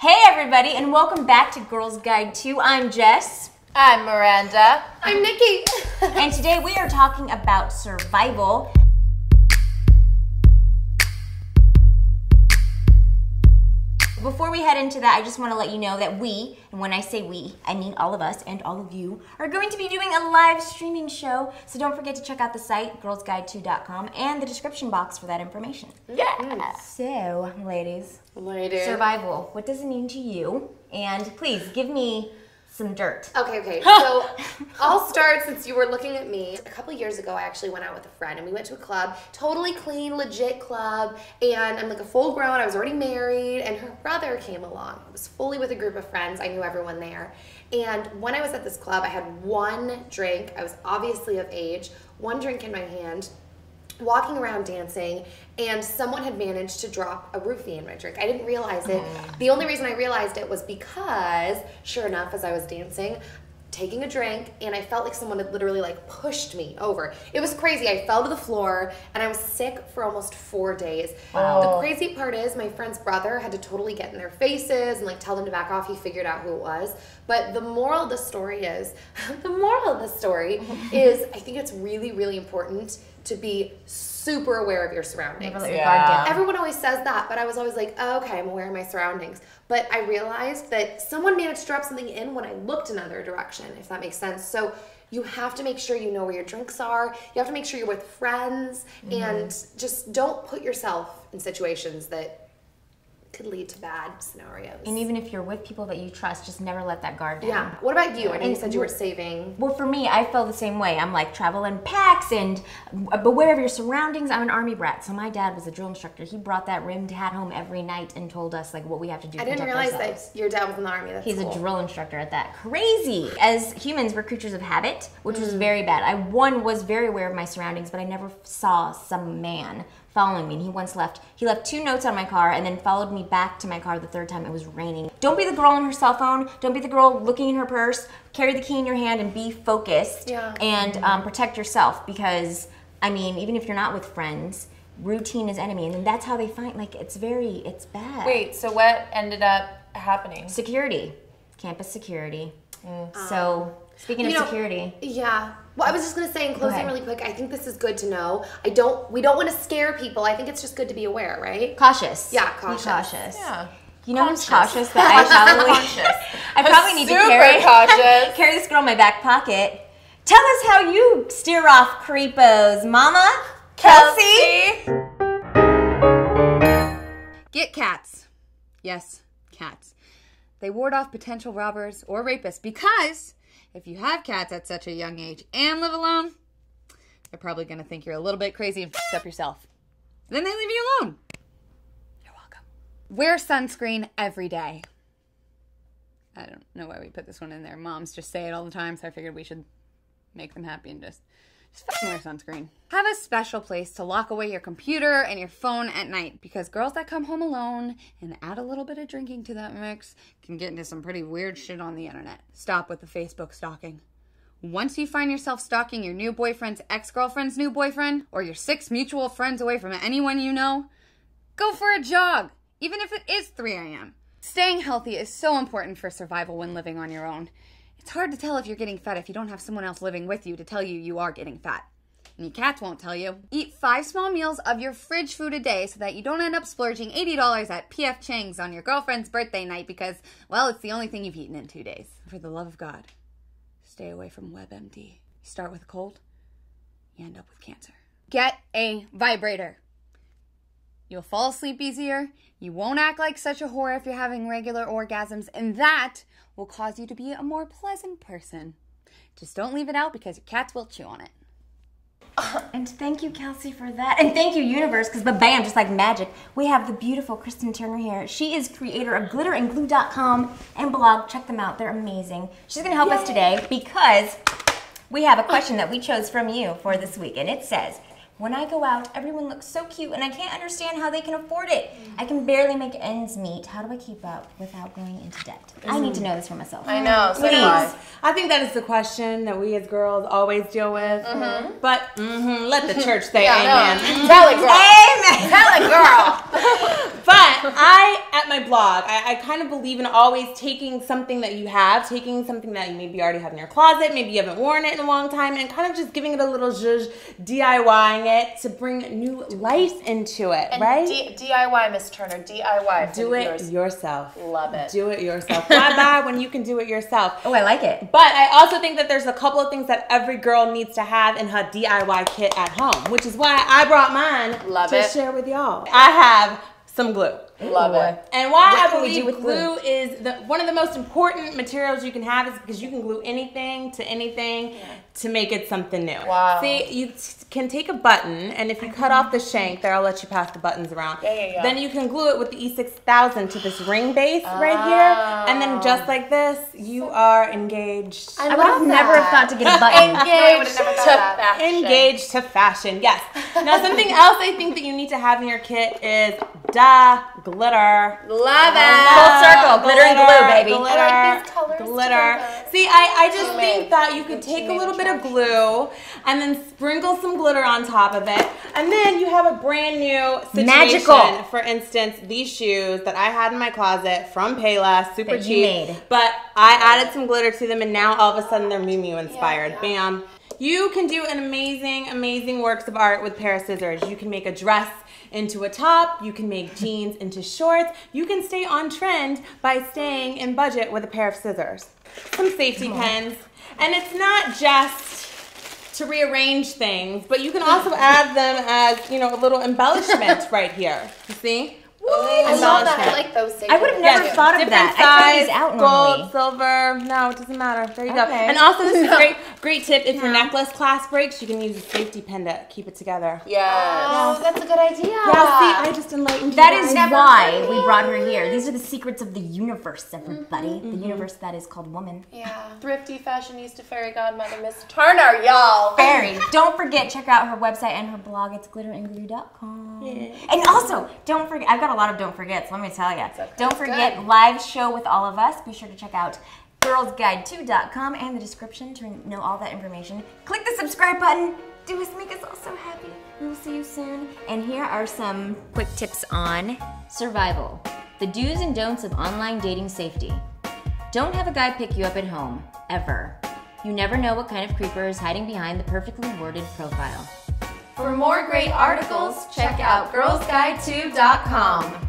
Hey everybody, and welcome back to Girls Guide 2. I'm Jess. I'm Miranda. I'm Nikki. And today we are talking about survival. Before we head into that, I just want to let you know that we, and when I say we, I mean all of us and all of you, are going to be doing a live streaming show. So don't forget to check out the site, girlsguide2.com, and the description box for that information. Yeah. So, ladies, survival, what does it mean to you? And please, give me some dirt. Okay. So I'll start since you were looking at me. A couple years ago, I actually went out with a friend and we went to a club, totally clean, legit club. And I'm like a full grown, I was already married, and her brother came along. I was fully with a group of friends. I knew everyone there. And when I was at this club, I had one drink. I was obviously of age, one drink in my hand, walking around dancing, and someone had managed to drop a roofie in my drink. I didn't realize it. The only reason I realized it was because, sure enough, as I was dancing, taking a drink, and I felt like someone had literally like pushed me over. It was crazy. I fell to the floor, and I was sick for almost 4 days. Wow. The crazy part is my friend's brother had to totally get in their faces and like tell them to back off. He figured out who it was. But the moral of the story is, I think it's really, really important to be super aware of your surroundings. Never let your guard down. Everyone always says that, but I was always like, oh, okay, I'm aware of my surroundings. But I realized that someone managed to drop something in when I looked another direction, if that makes sense. So you have to make sure you know where your drinks are. You have to make sure you're with friends, and just don't put yourself in situations that could lead to bad scenarios. And even if you're with people that you trust, just never let that guard down. Yeah. What about you? I know you said you were saving. Well, for me, I feel the same way. I'm like, travel in packs and beware of your surroundings. I'm an army brat, so my dad was a drill instructor. He brought that rimmed hat home every night and told us like what we have to do to protect ourselves. I didn't realize that your dad was in the army. That's He's cool. a drill instructor at that. Crazy. As humans, we're creatures of habit, which was very bad. I was very aware of my surroundings, but I never saw some man following me. And he left 2 notes on my car and then followed me back to my car the 3rd time it was raining. Don't be the girl on her cell phone. Don't be the girl looking in her purse. Carry the key in your hand and be focused. Yeah. And protect yourself, because, I mean, even if you're not with friends, routine is enemy. And then that's how they find, like, it's bad. Wait, so what ended up happening? Security. Campus security. So, speaking of security. Yeah. Well, I was just going to say in closing really quick, I think this is good to know. We don't want to scare people. I think it's just good to be aware, right? Cautious. Yeah, cautious. Be cautious. Yeah. You know who's cautious that I probably need to carry this girl in my back pocket. Tell us how you steer off creepos, Mama Kelsey. Get cats. Yes, cats. They ward off potential robbers or rapists, because if you have cats at such a young age and live alone, they're probably going to think you're a little bit crazy and f***ed up yourself. Then they leave you alone. You're welcome. Wear sunscreen every day. I don't know why we put this one in there. Moms just say it all the time, so I figured we should make them happy and just fucking wear sunscreen. Have a special place to lock away your computer and your phone at night, because girls that come home alone and add a little bit of drinking to that mix can get into some pretty weird shit on the internet. Stop with the Facebook stalking. Once you find yourself stalking your new boyfriend's ex-girlfriend's new boyfriend, or you're 6 mutual friends away from anyone you know, go for a jog, even if it is 3 a.m. Staying healthy is so important for survival when living on your own. It's hard to tell if you're getting fat if you don't have someone else living with you to tell you you are getting fat. And your cats won't tell you. Eat 5 small meals of your fridge food a day so that you don't end up splurging $80 at P.F. Chang's on your girlfriend's birthday night because, well, it's the only thing you've eaten in 2 days. For the love of God, stay away from WebMD. You start with a cold, you end up with cancer. Get a vibrator. You'll fall asleep easier, you won't act like such a whore if you're having regular orgasms, and that will cause you to be a more pleasant person. Just don't leave it out, because your cats will chew on it. And thank you, Kelsey, for that. And thank you, Universe, because bam, just like magic, we have the beautiful Kristen Turner here. She is creator of glitterandglue.com and blog. Check them out. They're amazing. She's going to help us today because we have a question that we chose from you for this week, and it says, when I go out, everyone looks so cute, and I can't understand how they can afford it. I can barely make ends meet. How do I keep up without going into debt? I need to know this for myself. I know, so do I. I think that is the question that we as girls always deal with. But let the church say amen. No. Tell it, girl. Amen. Tell it, girl. But at my blog, I kind of believe in always taking something that you have, taking something that you maybe already have in your closet, maybe you haven't worn it in a long time, and kind of just giving it a little zhuzh, DIYing it to bring new life into it, And right? DIY, Miss Turner, DIY. for Do the it viewers. yourself. Love it. Do it yourself. Why buy when you can do it yourself? Oh, I like it. But I also think that there's a couple of things that every girl needs to have in her DIY kit at home, which is why I brought mine Love to it. share with y'all. I have some glue. Love it. And why What I can we do believe with glue is one of the most important materials you can have is because you can glue anything to anything to make it something new. Wow. See, you can take a button, and if you cut off the shank, there I'll let you pass the buttons around. Yeah. Then you can glue it with the E6000 to this ring base right here, and then just like this, you are engaged. I would have never thought to get a button. Engaged would've never to thought that. fashion. Engaged to fashion, yes. Now something else I think that you need to have in your kit is glitter. Love it. Full circle, glitter and glue, baby. Glitter, I like these colors glitter. together. See, I just think made. that you could take a little bit of glue and then sprinkle some glitter on top of it, and then you have a brand new situation. Magical. For instance, these shoes that I had in my closet from Payless, super That you cheap, made. but I added some glitter to them, and now all of a sudden they're Miu Miu inspired. Bam. You can do an amazing, amazing works of art with a pair of scissors. You can make a dress into a top. You can make jeans into shorts. You can stay on trend by staying in budget with a pair of scissors. Some safety pins. And it's not just to rearrange things, but you can also add them as, you know, a little embellishment right here. You see? I love that. I like those things. I would have never Yes, thought of different that. I cut size, these out gold, normally. silver. No, it doesn't matter. There you go. Okay. And also, this is a great tip. If your necklace clasp breaks, you can use a safety pin to keep it together. Yes. Oh, that's a good idea. Yeah, see, I just enlightened you. That is guys. why we brought her here. These are the secrets of the universe, everybody. The universe that is called woman. Yeah. Thrifty fashionista fairy godmother Miss Turner, y'all. Fairy. Don't forget, check out her website and her blog. It's glitterandglue.com. Yeah. And also, don't forget, I've got a lot of don't forgets, let me tell you. Don't forget, live show with all of us. Be sure to check out girlsguide2.com and the description to know all that information. Click the subscribe button. Do us, make us all so happy. We will see you soon. And here are some quick tips on survival. The do's and don'ts of online dating safety. Don't have a guy pick you up at home, ever. You never know what kind of creeper is hiding behind the perfectly worded profile. For more great articles, check out girlsguide2.com.